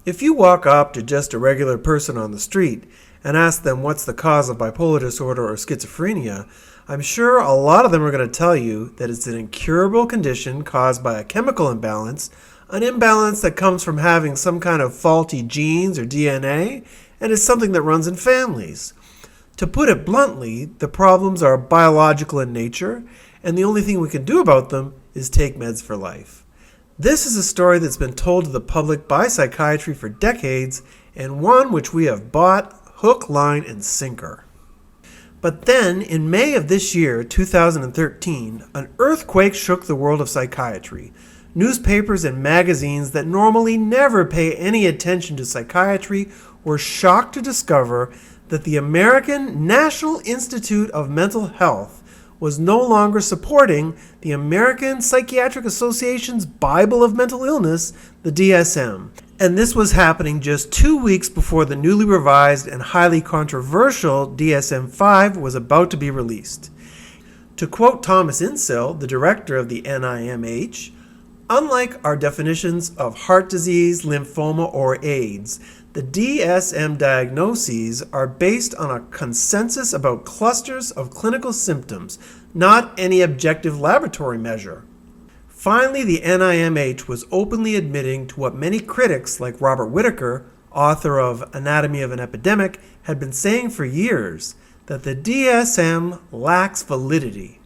If you walk up to just a regular person on the street and ask them what's the cause of bipolar disorder or schizophrenia, I'm sure a lot of them are going to tell you that it's an incurable condition caused by a chemical imbalance, an imbalance that comes from having some kind of faulty genes or DNA, and is something that runs in families. To put it bluntly, the problems are biological in nature, and the only thing we can do about them is take meds for life. This is a story that's been told to the public by psychiatry for decades, and one which we have bought hook, line, and sinker. But then, in May of this year, 2013, an earthquake shook the world of psychiatry. Newspapers and magazines that normally never pay any attention to psychiatry were shocked to discover that the American National Institute of Mental Health was no longer supporting the American Psychiatric Association's Bible of Mental Illness, the DSM. And this was happening just 2 weeks before the newly revised and highly controversial DSM-5 was about to be released. To quote Thomas Insel, the director of the NIMH, "Unlike our definitions of heart disease, lymphoma, or AIDS, the DSM diagnoses are based on a consensus about clusters of clinical symptoms, not any objective laboratory measure." Finally, the NIMH was openly admitting to what many critics like Robert Whitaker, author of Anatomy of an Epidemic, had been saying for years, that the DSM lacks validity.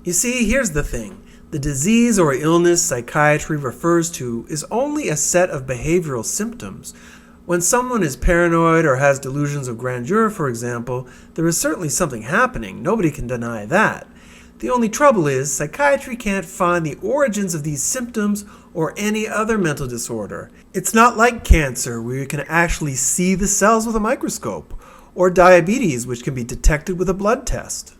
You see, here's the thing. The disease or illness psychiatry refers to is only a set of behavioral symptoms. When someone is paranoid or has delusions of grandeur, for example, there is certainly something happening. Nobody can deny that. The only trouble is, psychiatry can't find the origins of these symptoms or any other mental disorder. It's not like cancer, where you can actually see the cells with a microscope, or diabetes, which can be detected with a blood test.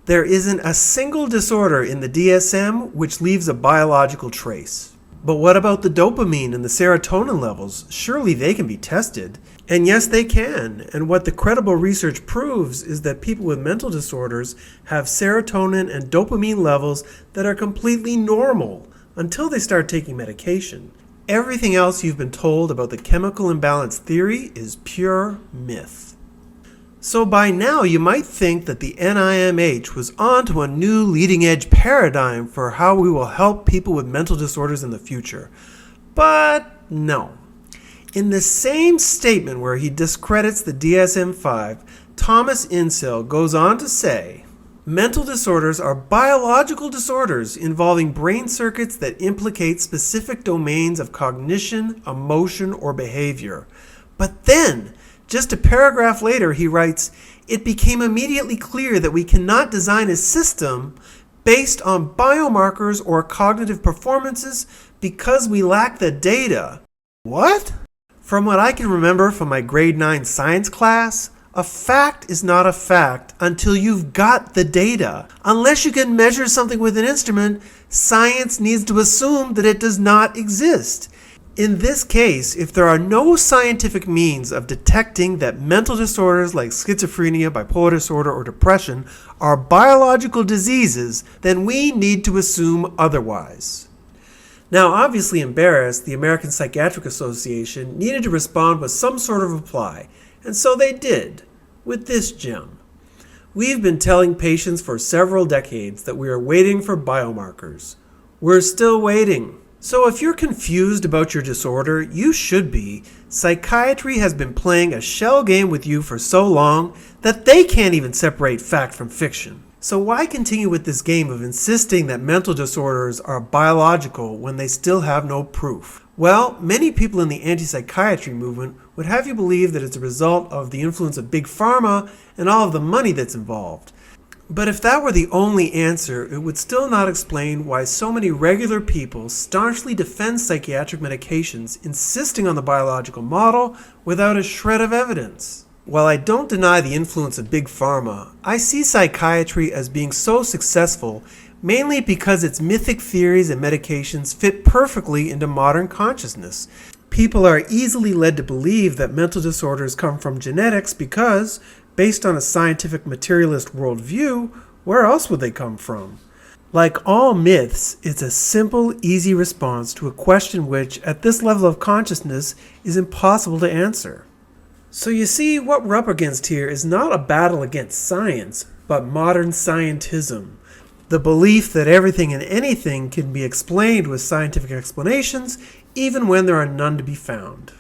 There isn't a single disorder in the DSM which leaves a biological trace. But what about the dopamine and the serotonin levels? Surely they can be tested. And yes, they can. And what the credible research proves is that people with mental disorders have serotonin and dopamine levels that are completely normal until they start taking medication. Everything else you've been told about the chemical imbalance theory is pure myth. So by now you might think that the NIMH was onto a new leading-edge paradigm for how we will help people with mental disorders in the future. But no. In the same statement where he discredits the DSM-5, Thomas Insel goes on to say, "Mental disorders are biological disorders involving brain circuits that implicate specific domains of cognition, emotion, or behavior." But then, just a paragraph later, he writes, "It became immediately clear that we cannot design a system based on biomarkers or cognitive performances because we lack the data." What? From what I can remember from my grade 9 science class, a fact is not a fact until you've got the data. Unless you can measure something with an instrument, science needs to assume that it does not exist. In this case, if there are no scientific means of detecting that mental disorders like schizophrenia, bipolar disorder, or depression are biological diseases, then we need to assume otherwise. Now, obviously embarrassed, the American Psychiatric Association needed to respond with some sort of reply, and so they did, with this gem. "We've been telling patients for several decades that we are waiting for biomarkers. We're still waiting. So if you're confused about your disorder, you should be. Psychiatry has been playing a shell game with you for so long that they can't even separate fact from fiction. So why continue with this game of insisting that mental disorders are biological when they still have no proof?" Well, many people in the anti-psychiatry movement would have you believe that it's a result of the influence of big pharma and all of the money that's involved. But if that were the only answer, it would still not explain why so many regular people staunchly defend psychiatric medications, insisting on the biological model without a shred of evidence. While I don't deny the influence of big pharma, I see psychiatry as being so successful mainly because its mythic theories and medications fit perfectly into modern consciousness. People are easily led to believe that mental disorders come from genetics because, based on a scientific materialist worldview, where else would they come from? Like all myths, it's a simple, easy response to a question which, at this level of consciousness, is impossible to answer. So you see, what we're up against here is not a battle against science, but modern scientism. The belief that everything and anything can be explained with scientific explanations, even when there are none to be found.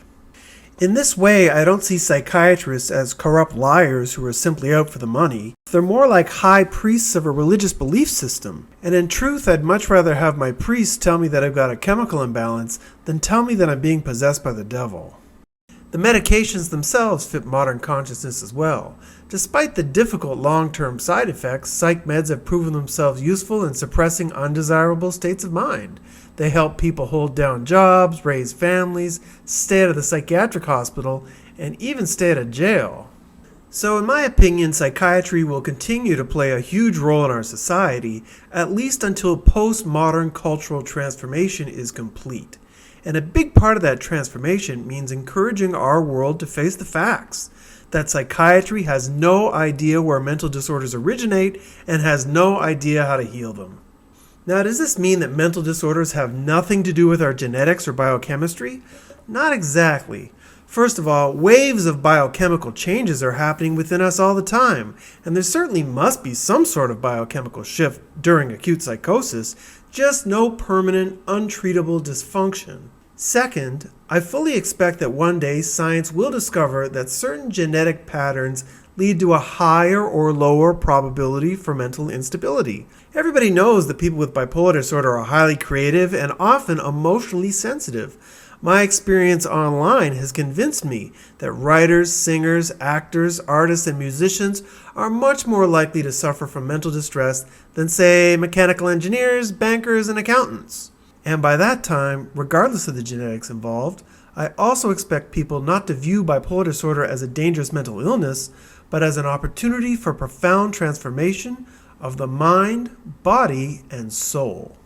In this way, I don't see psychiatrists as corrupt liars who are simply out for the money. They're more like high priests of a religious belief system. And in truth, I'd much rather have my priest tell me that I've got a chemical imbalance than tell me that I'm being possessed by the devil. The medications themselves fit modern consciousness as well. Despite the difficult long-term side effects, psych meds have proven themselves useful in suppressing undesirable states of mind. They help people hold down jobs, raise families, stay out of the psychiatric hospital, and even stay out of jail. So in my opinion, psychiatry will continue to play a huge role in our society, at least until postmodern cultural transformation is complete. And a big part of that transformation means encouraging our world to face the facts that psychiatry has no idea where mental disorders originate and has no idea how to heal them. Now, does this mean that mental disorders have nothing to do with our genetics or biochemistry? Not exactly. First of all, waves of biochemical changes are happening within us all the time, and there certainly must be some sort of biochemical shift during acute psychosis, just no permanent, untreatable dysfunction. Second, I fully expect that one day science will discover that certain genetic patterns lead to a higher or lower probability for mental instability. Everybody knows that people with bipolar disorder are highly creative and often emotionally sensitive. My experience online has convinced me that writers, singers, actors, artists, and musicians are much more likely to suffer from mental distress than, say, mechanical engineers, bankers, and accountants. And by that time, regardless of the genetics involved, I also expect people not to view bipolar disorder as a dangerous mental illness, but as an opportunity for profound transformation of the mind, body, and soul.